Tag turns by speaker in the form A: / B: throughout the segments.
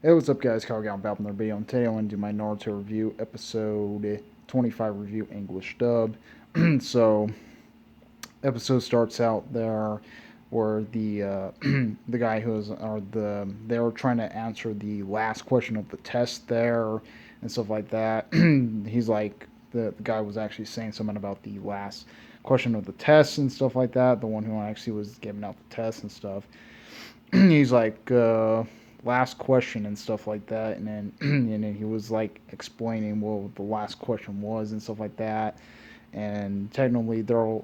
A: Hey, what's up, guys? Kyle Gal Balpin there. Be on today. I want to do my Naruto review, episode 25 review, English dub. So, episode starts out there where the guy who's or they were trying to answer the last question of the test there and stuff like that. He's like the guy was actually saying something about the last question of the test and stuff like that. The one who actually was giving out the test and stuff. He's like last question and stuff like that, and then and then he was like explaining what the last question was and stuff like that. And technically,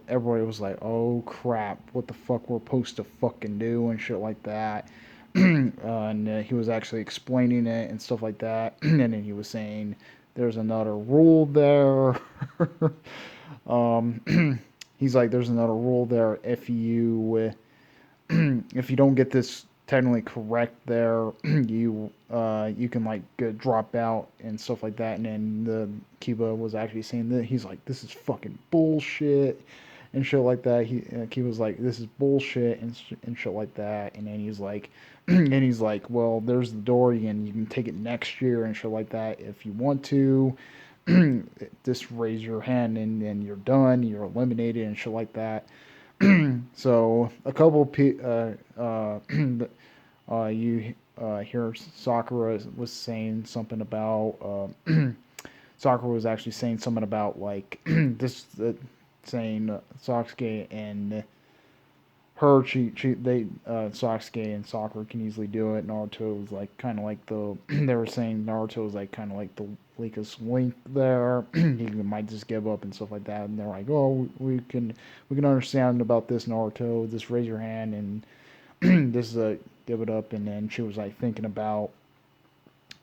A: everybody was like, "Oh crap, what the fuck we're supposed to fucking do?" and shit like that. And he was actually explaining it and stuff like that. And then he was saying, "There's another rule there." He's like, "There's another rule there. If you don't get this technically correct there, you can like drop out and stuff like that." And then the Kiba was actually saying that he's like, "This is fucking bullshit," and shit like that. Kiba was like, "This is bullshit," and shit like that. And then he's like, and he's like, "Well, there's the door, and you can take it next year and shit like that if you want to." Just raise your hand and then you're done, you're eliminated and shit like that. So a couple you hear Sakura was saying something about Sakura was actually saying something about like this saying Sasuke and her she they Sasuke and Sakura can easily do it. Naruto was like kind of like the they were saying Naruto was like kind of like the weakest link there. He might just give up and stuff like that. And they're like, oh, we can understand about this, Naruto. Just raise your hand and this give it up. And then she was like thinking about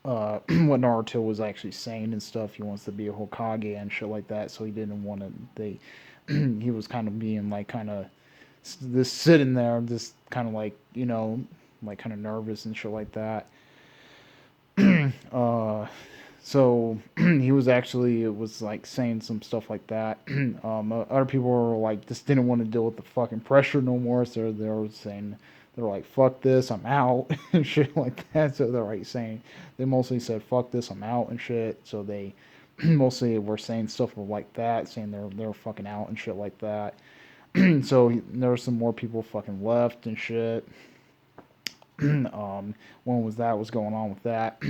A: what Naruto was actually saying and stuff. He wants to be a Hokage and shit like that. So he didn't want to. He was kind of being like kind of just sitting there, just kind of like like kind of nervous and shit like that. uh, so he was actually it was like saying some stuff like that. Other people were like just didn't want to deal with the fucking pressure no more, so they were saying they're like fuck this, I'm out and shit like that. So they're like saying they mostly said fuck this, I'm out and shit. So they mostly were saying stuff like that, saying they're fucking out and shit like that. So there were some more people fucking left and shit. When was that was going on with that?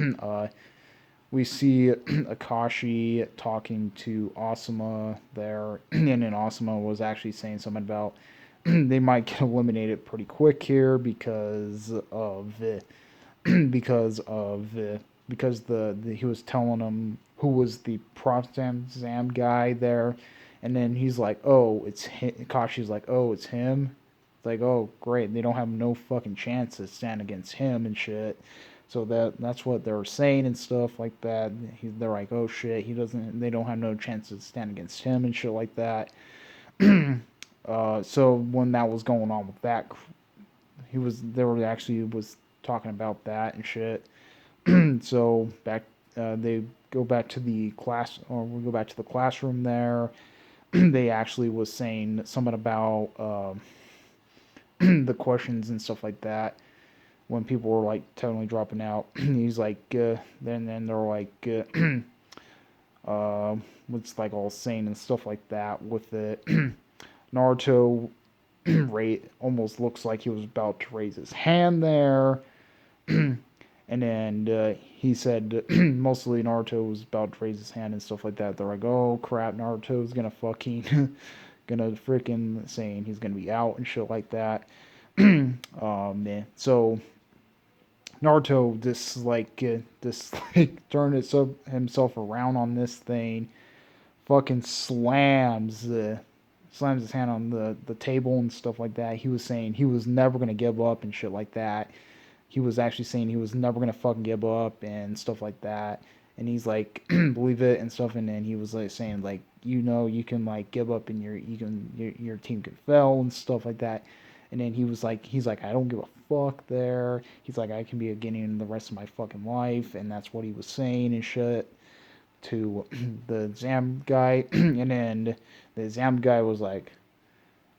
A: We see Akashi talking to Asuma there, and then Asuma was actually saying something about they might get eliminated pretty quick here because of because the he was telling him who was the Zam guy there, and then he's like, oh, it's him. Kashi's like, oh, it's him. It's like, oh, great, they don't have no fucking chance to stand against him and shit. So that's what they're saying and stuff like that. They're like, oh shit, he doesn't. They don't have no chance to stand against him and shit like that. So when that was going on with that, they were actually was talking about that and shit. So they go back to the class, or we go back to the classroom there. They actually was saying something about the questions and stuff like that when people were like totally dropping out. He's like, then they're like, what's like all saying and stuff like that with it. Naruto almost looks like he was about to raise his hand there. And then he said mostly Naruto was about to raise his hand and stuff like that. They're like, oh crap, Naruto's gonna fucking gonna freaking saying he's gonna be out and shit like that. Man. So Naruto just like turned himself around on this thing, fucking slams his hand on the table and stuff like that. He was saying he was never gonna give up and shit like that. He was actually saying he was never gonna fucking give up and stuff like that. And he's like, believe it and stuff. And then he was like saying like, you can like give up and your team can fail and stuff like that. And then he's like, I don't give a fuck there. He's like, I can be a Guinean the rest of my fucking life. And that's what he was saying and shit to the Zam guy. And then the Zam guy was like,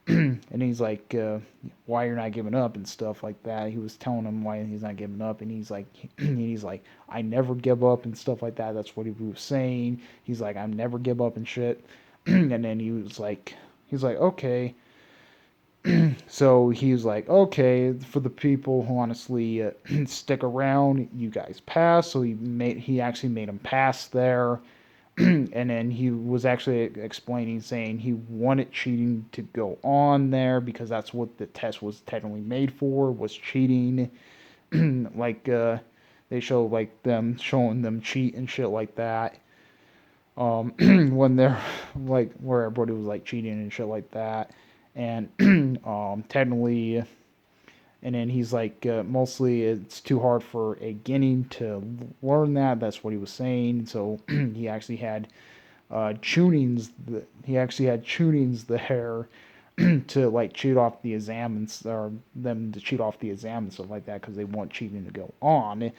A: And he's like, why you're not giving up and stuff like that. He was telling him why he's not giving up, and he's like, I never give up and stuff like that. That's what he was saying. He's like, I never give up and shit. And then he's like, okay. So he was like, okay, for the people who honestly stick around, you guys pass. So he actually made him pass there. And then he was actually explaining, saying he wanted cheating to go on there because that's what the test was technically made for, was cheating. Like they show like them showing them cheat and shit like that. When they're like where everybody was like cheating and shit like that, and technically, and then he's like, mostly it's too hard for a Guinea to learn that. That's what he was saying. So he actually had tunings. He actually had tunings there to like cheat off the exams, or them to cheat off the exam and stuff like that, because they want cheating to go on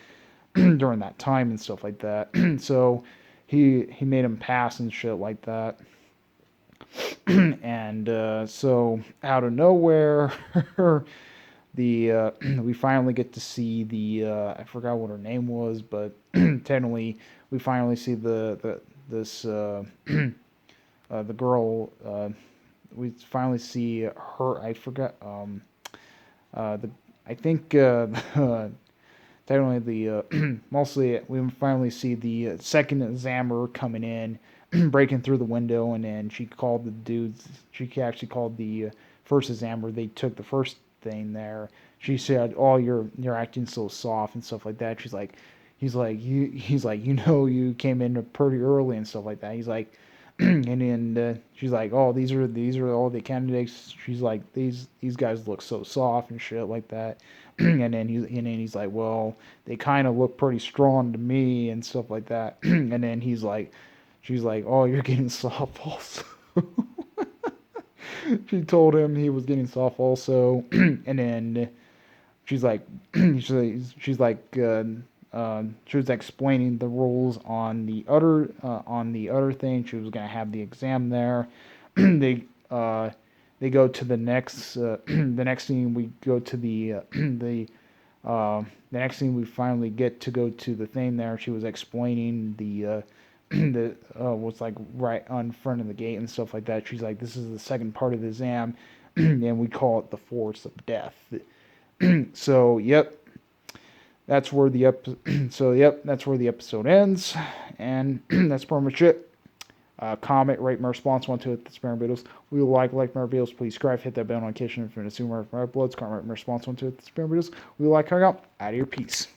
A: during that time and stuff like that. So he made him pass and shit like that. And so out of nowhere, the we finally get to see the I forgot what her name was, but technically we finally see the this the girl. We finally see her. I forgot. The I think technically the mostly we finally see the second examiner coming in, breaking through the window, and then she called the dudes. She actually called the first examiner. They took the first thing there. She said, "Oh, you're acting so soft and stuff like that." He's like, you came in pretty early and stuff like that. He's like, and then she's like, "Oh, these are all the candidates." She's like, "These guys look so soft and shit like that." And then he's like, "Well, they kind of look pretty strong to me and stuff like that." And then she's like, "Oh, you're getting soft also." She told him he was getting soft also, and then she's like, she's like, she was explaining the rules on the other thing. She was gonna have the exam there. they uh, they go to the next the next scene. We go to the next scene. We finally get to go to the thing there. She was explaining the what's like right on front of the gate and stuff like that. She's like, this is the second part of the exam, and we call it the force of death. So yep, that's where the that's where the episode ends, and that's pretty much it. Comment, rate my response, want to hit the spam videos. We will like my videos. Please subscribe, hit that bell notification if you're going to see more of my uploads. Comment, rate my response, want to hit the spam videos. We will like hang out. Out of your peace.